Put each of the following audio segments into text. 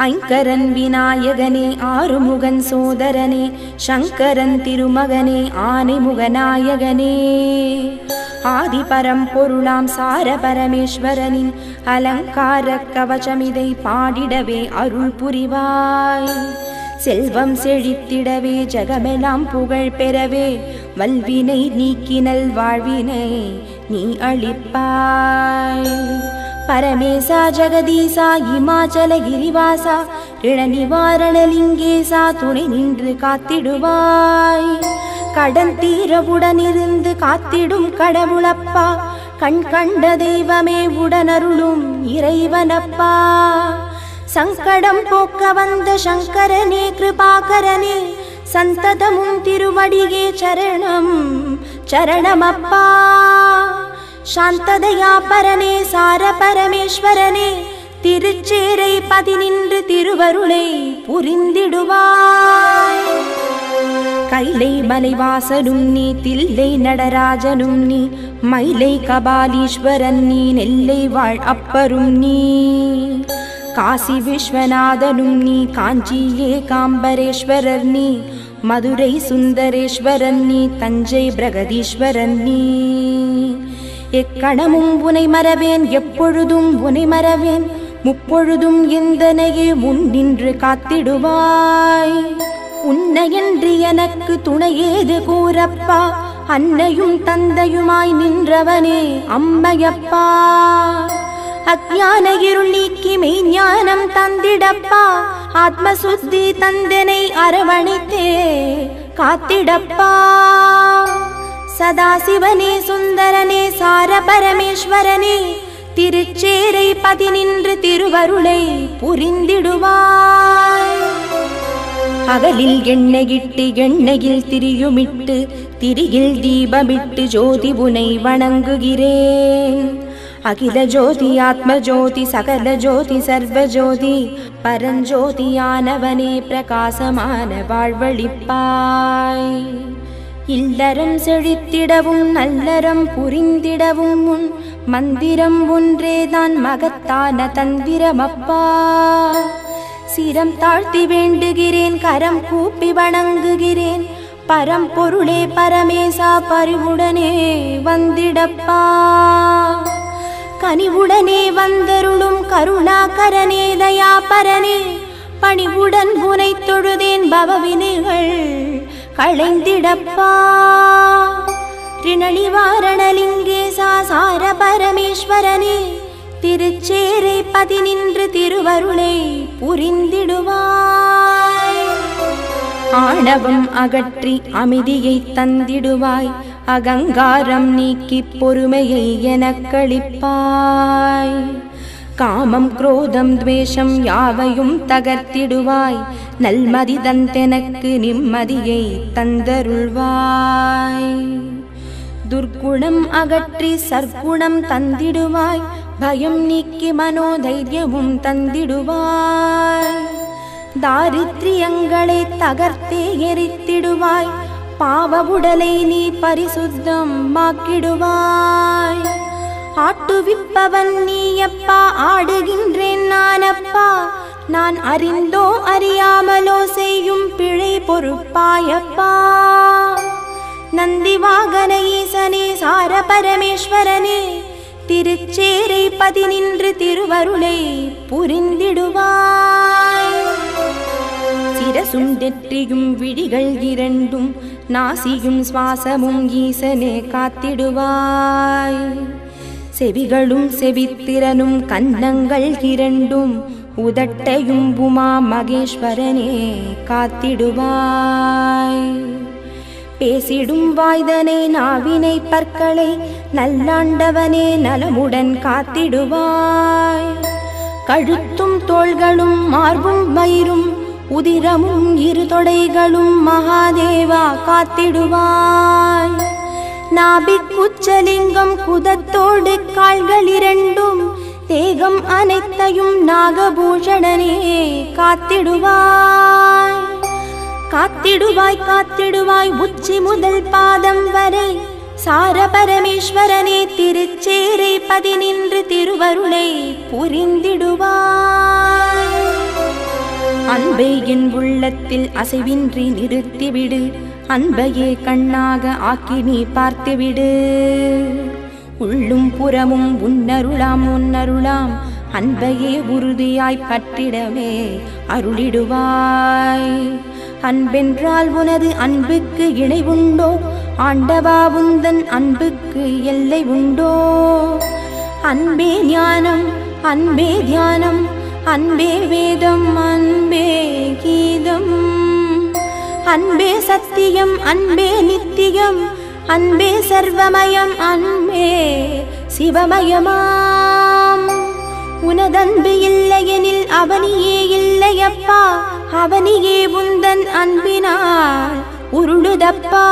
ஐங்கரன் விநாயகனே ஆறுமுகன் சோதரனே சங்கரன் திருமகனே ஆனைமுகநாயகனே ஆதிபரம்பொருளாம் சார பரமேஸ்வரனின் அலங்கார கவசமிதை பாடிடவே அருள் புரிவாய். செல்வம் செழித்திடவே ஜகமெல்லாம் புகழ் பெறவே வல்வினை நீக்கினல் வாழ்வினை நீ அளிப்பாய். பரமேசா ஜெகதீசா இமாச்சல கிரிவாசா இளநிவாரணலிங்கேசா துணை நின்று காத்திடுவாய். கடன் தீரவுடனிருந்து காத்திடும் கடவுளப்பா, கண் கண்ட தெய்வமே உடனருளும் இறைவனப்பா. சங்கடம் போக்க வந்த சங்கரனே கிருபாகரனே சந்ததமும் திருவடியே சரணம் சரணமப்பா. சாந்ததயாபரனே சார பரமேஸ்வரனே திருச்சேரை பதினின்று திருவருளை புரிந்திடுவாய். கைலை மலைவாசனும் நீ தில்லை நடராஜனும் நீ மயிலை கபாலீஸ்வரன் நீ நெல்லை வாழ் அப்பரும் நீ காசி விஸ்வநாதனும் நீ காஞ்சி ஏகாம்பரேஸ்வரர் நீ மதுரை சுந்தரேஸ்வரன் நீ தஞ்சை பிரகதீஸ்வரன் நீ. எக்கணமும் உனை மறவேன் எப்பொழுதும் உனை மறவேன் முப்பொழுதும் எந்தனையே முன் நின்று காத்திடுவாய். உன்னையன்றி எனக்கு துணையேது கூறப்பா, அன்னையும் தந்தையுமாய் நின்றவனே அம்மையப்பா. அஞ்ஞான இருள் நீக்கி மெய்ஞானம் தந்திடப்பா, ஆத்மசுத்தி தந்தனை அரவணைத்தே காத்திடப்பா. சதாசிவனே சுந்தரனே சார பரமேஸ்வரனே திருச்சேரை பதினின்று திருவருளை புரிந்திடுவாய். அகலில் எண்ணெயிட்டு எண்ணெயில் திரியுமிட்டு திரியில் தீபமிட்டு ஜோதி உனை வணங்குகிறேன். அகில ஜோதி ஆத்ம ஜோதி சகல ஜோதி சர்வ ஜோதி பரஞ்சோதியானவனே பிரகாசமான வாழ்வழிப்பாய். இல்லறம் செழித்திடவும் நல்லறம் புரிந்திடவும் உன் மந்திரம் ஒன்றேதான் மகத்தான தந்திரமப்பா. சிரம் தாழ்த்தி வேண்டுகிறேன் கரம் கூப்பி வணங்குகிறேன், பரம்பொருளே பரமேசா பரிவுடனே வந்திடப்பா. கனிவுடனே வந்தருளும் கருணாகரனே தயாபரனே பணிவுடன் புனை தொழுதேன் பவவினைகள் களைந்திடப்பா. ரிணநிவாரணலிங்கேசா சார பரமேஸ்வரனே திருச்சேரை பதினின்று திருவருளை புரிந்திடுவாய். ஆணவம் அகற்றி அமைதியை தந்திடுவாய், அகங்காரம் நீக்கி பொறுமையை எனக்களிப்பாய். காமம் குரோதம் துவேஷம் யாவையும் தகர்த்திடுவாய், நல்மதி தந்தெனக்கு நிம்மதியை தந்தருள்வாய். துர்க்குணம் அகற்றி சற்குணம் தந்திடுவாய், பயம் நீக்கி மனோதைரியமும் தந்திடுவாய். தாரித்ரியங்களை தகர்த்தே எரித்திடுவாய், பாவ உடலை நீ பரிசுத்தம் மாக்கிடுவாய். ஆட்டுவிப்பவன் நீயப்பா, ஆடுகின்றேன் நானப்பா, நான் அறிந்தோ அறியாமலோ செய்யும் பிழை பொறுப்பாயப்பா. நந்தி வாகன ஈசனே சார பரமேஸ்வரனே திருச்சேரை பதினின்று திருவருளை புரிந்திடுவாய். சிரசும் நெற்றியும் விழிகள் இரண்டும் நாசியும் சுவாசமும் ஈசனே காத்திடுவாய். செவிகளும் செவித்திறனும் கன்னங்கள் இரண்டும் உதட்டையும் உமா மகேஸ்வரனே காத்திடுவாய். பேசிடும் வாய்தனை நாவினை பற்களை நல்லாண்டவனே நலமுடன் காத்திடுவாய். கழுத்தும் தோள்களும் மார்பும் வயிறும் உதிரமும் இரு தொடைகளும் மகாதேவா காத்திடுவாய். நாபிக் உச்சலிங்கம் குதத்தோடு கால்கள் இரண்டும் தேகம் அனைத்தையும் நாகபூஷணனே காத்திடுவாய். காத்திடுவாய் காத்திடுவாய் உச்சி முதல் பாதம் வரை சார பரமேஸ்வரனே திருச்சேரை பதினின்று திருவருளை புரிந்திடுவாய். அன்பை என் உள்ளத்தில் அசைவின்றி நிறுத்திவிடு, அன்பையே கண்ணாக ஆக்கி நீ பார்த்துவிடு. உள்ளும் புறமும் உன்னருளாம் உன்னருளாம், அன்பையே உறுதியாய் பற்றிடவே அருளிடுவாய். அன்பென்றால் உனது அன்புக்கு இணை உண்டோ? ஆண்டவா உந்தன் அன்புக்கு எல்லை உண்டோ? அன்பே ஞானம், அன்பே தியானம், அன்பே வேதம், அன்பே கீதம், அன்பே சத்தியம், அன்பே நித்தியம், அன்பே சர்வமயம், அன்பே சிவமயமாம். உனதன்பு இல்லையெனில் அவனியே இல்லையப்பா, அவனியே உந்தன் அன்பினால் உருளுதப்பா.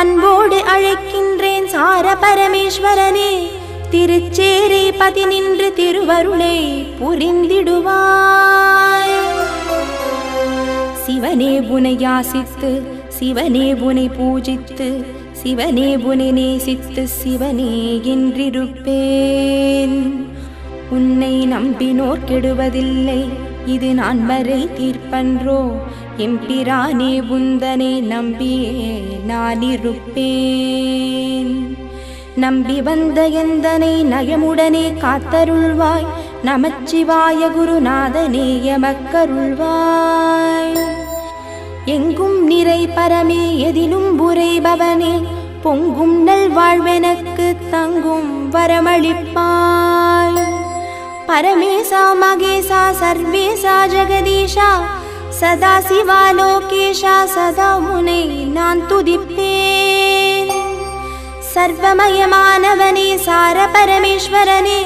அன்போடு அழைக்கின்றேன் சார பரமேஸ்வரனே, திருச்சேரை பதி நின்று திருவருளை புரிந்திடுவாய். சிவனே உனை யாசித்து, சிவனே உனை பூஜித்து, சிவனே உனை நேசித்து சிவனே என்றிருப்பேன். உன்னை நம்பினோர் கெடுவதில்லை, இது நான் வரை தீர்ப்பன்றோ? எம்பிரானே உந்தனை நம்பியே நான் இருப்பேன். நம்பி வந்த எந்தனை நயமுடனே காத்தருள்வாய், நமச்சிவாய குருநாதனே எமக்கருள்வாய். எங்கும் நிறை பரமே எதிலும் புரைபவனே, பொங்கும் நல் வாழ்வெனக்கு தங்கும் வரமளிப்பாய். பரமேசா மகேசா சர்வேசா ஜெகதீஷா, சதா சிவா லோகேஷா, சதா முனை நான் துதிப்பேன். சர்வமயமானவனே சார பரமேஸ்வரனே,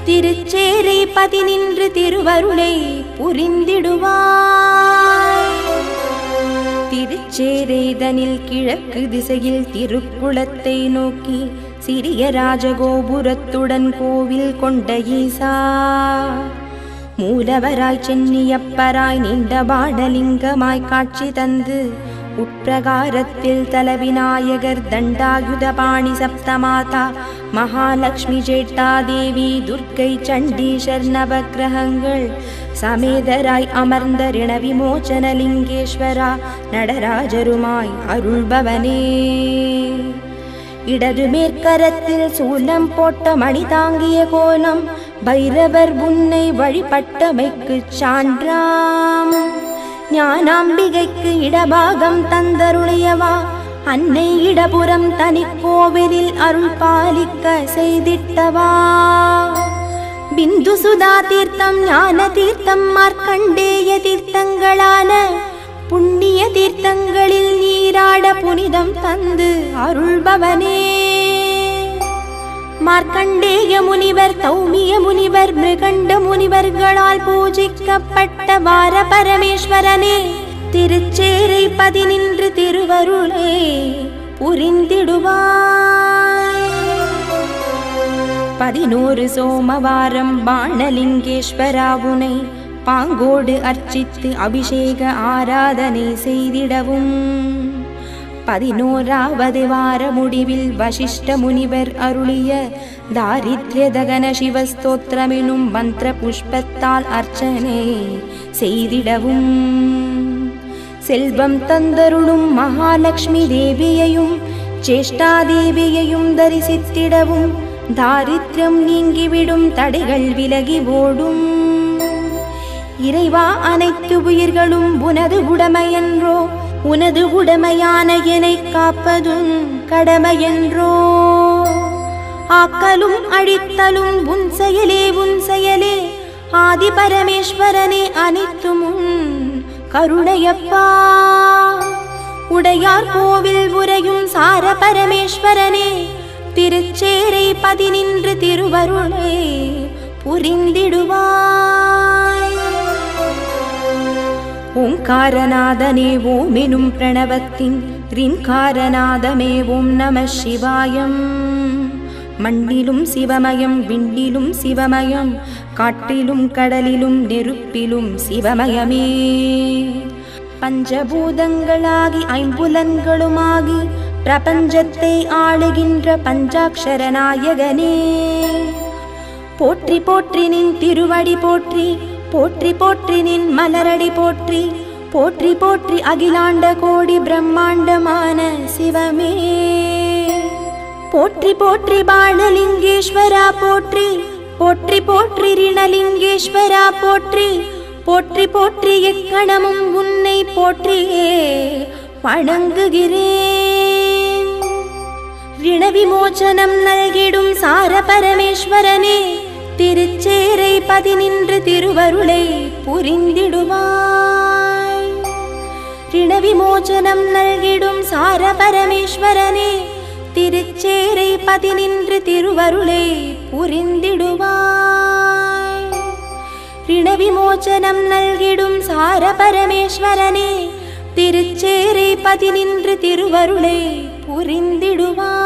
திருச்சேரை பதி நின்று திருவருளை புரிந்திடுவாய். திருச்சேரைதனில் கிழக்கு திசையில் திருக்குளத்தை நோக்கி சிறிய ராஜகோபுரத்துடன் கோவில் கொண்ட ஈசா, மூலவராய் சென்னியப்பராய் நீண்ட பாடலிங்கமாய் காட்சி தந்து, உட்பிரகாரத்தில் தலவிநாயகர், தண்டாயுதபாணி, சப்தமாதா, மகாலட்சுமி, ஜேட்டாதேவி, துர்க்கை, சண்டீஷர் நவக்கிரகங்கள் சமேதராய் அமர்ந்த ரிண விமோச்சன லிங்கேஸ்வரா நடராஜருமாய் அருள்பவனே. இடது மேற்கரத்தில் சூலம் போட்ட மணி தாங்கிய கோலம், பைரவர் உன்னை வழிபட்டமைக்கு சான்றாம். ஞானாம்பிகைக்கு இடபாகம் தந்தருளியவா, அன்னை இடபுறம் தனி கோவிலில் அருள் பாலிக்க செய்திட்டவா. பிந்து சுதா தீர்த்தம், ஞான தீர்த்தம், மார்க்கண்டேய தீர்த்தங்களான புண்ணிய தீர்த்தங்களில் நீராட புனிதம் தந்து அருள்பவனே. மார்க்கண்டேய முனிவர், தௌமிய முனிவர், மிருகண்ட முனிவர்களால் பூஜிக்கப்பட்ட வார பரமேஸ்வரனே, திருச்சேரை பதி நின்று திருவருளே புரிந்திடுவாய். 11 சோமவாரம் பாணலிங்கேஸ்வராவுனை பாங்கோடு அர்ச்சித்து அபிஷேக ஆராதனை செய்திடவும், 11வது வார முடிவில் வசிஷ்ட முனிவர் அருளிய தாரித்ய தகன சிவஸ்தோத்திரமெனும் மந்திர புஷ்பத்தால் அர்ச்சனை செய்திடவும், செல்வம் தந்தருளும் மகாலட்சுமி தேவியையும் சேஷ்டாதேவியையும் தரிசித்திடவும், தாரித்யம் நீங்கிவிடும், தடைகள் விலகி ஓடும். இறைவா, அனைத்து உயிர்களும் உனது உடைமையென்றோ, உனது உடைமையான என்னை காப்பதும் கடமையென்றோ. ஆக்கலும் அழித்தலும் உன் செயலே, உன் செயலே ஆதி பரமேஸ்வரனே, அனைத்தும் கருணையப்பா. உடையார் கோவில் உரையும் சார பரமேஸ்வரனே, திருச்சேரை பதி நின்று திருவருளை புரிந்திடுவாய். ஓங்காரநாதனே ஓமெனும் பிரணவத்தின் ரீங்காரநாதமே ஓம் நம சிவாயம். மண்ணிலும் சிவமயம், விண்ணிலும் சிவமயம், காட்டிலும் கடலிலும் நெருப்பிலும் சிவமயமே. பஞ்சபூதங்களாகி ஐம்புலன்களுமாகி பிரபஞ்சத்தை ஆளுகின்ற பஞ்சாட்சர நாயகனே, போற்றி போற்றி நின் திருவடி போற்றி, போற்றி போற்றி நின் மலரடி போற்றி போற்றி போற்றி அகிலாண்ட கோடி பிரம்மாண்டமான சிவமே போற்றி போற்றி பாலலிங்கேஸ்வரா போற்றி போற்றி போற்றி ரிணலிங்கேஸ்வரா போற்றி போற்றி போற்றி எக்கணமும் உன்னை போற்றியே வணங்குகிறேன் ரிணவிமோச்சனம் நல்கிடும் சார பரமேஸ்வரனே திருச்சேரை பதினின்று திருவருளை புரிந்திடுவாய் ரிணவிமோச்சனம் நல்கிடும் சார பரமேஸ்வரனே திருச்சேரை பதினின்று திருவருளை புரிந்திடுவாய் ரிணவிமோச்சனம் நல்கிடும் சார பரமேஸ்வரனே திருச்சேரை பதினின்று திருவருளை புரிந்திடுவாய்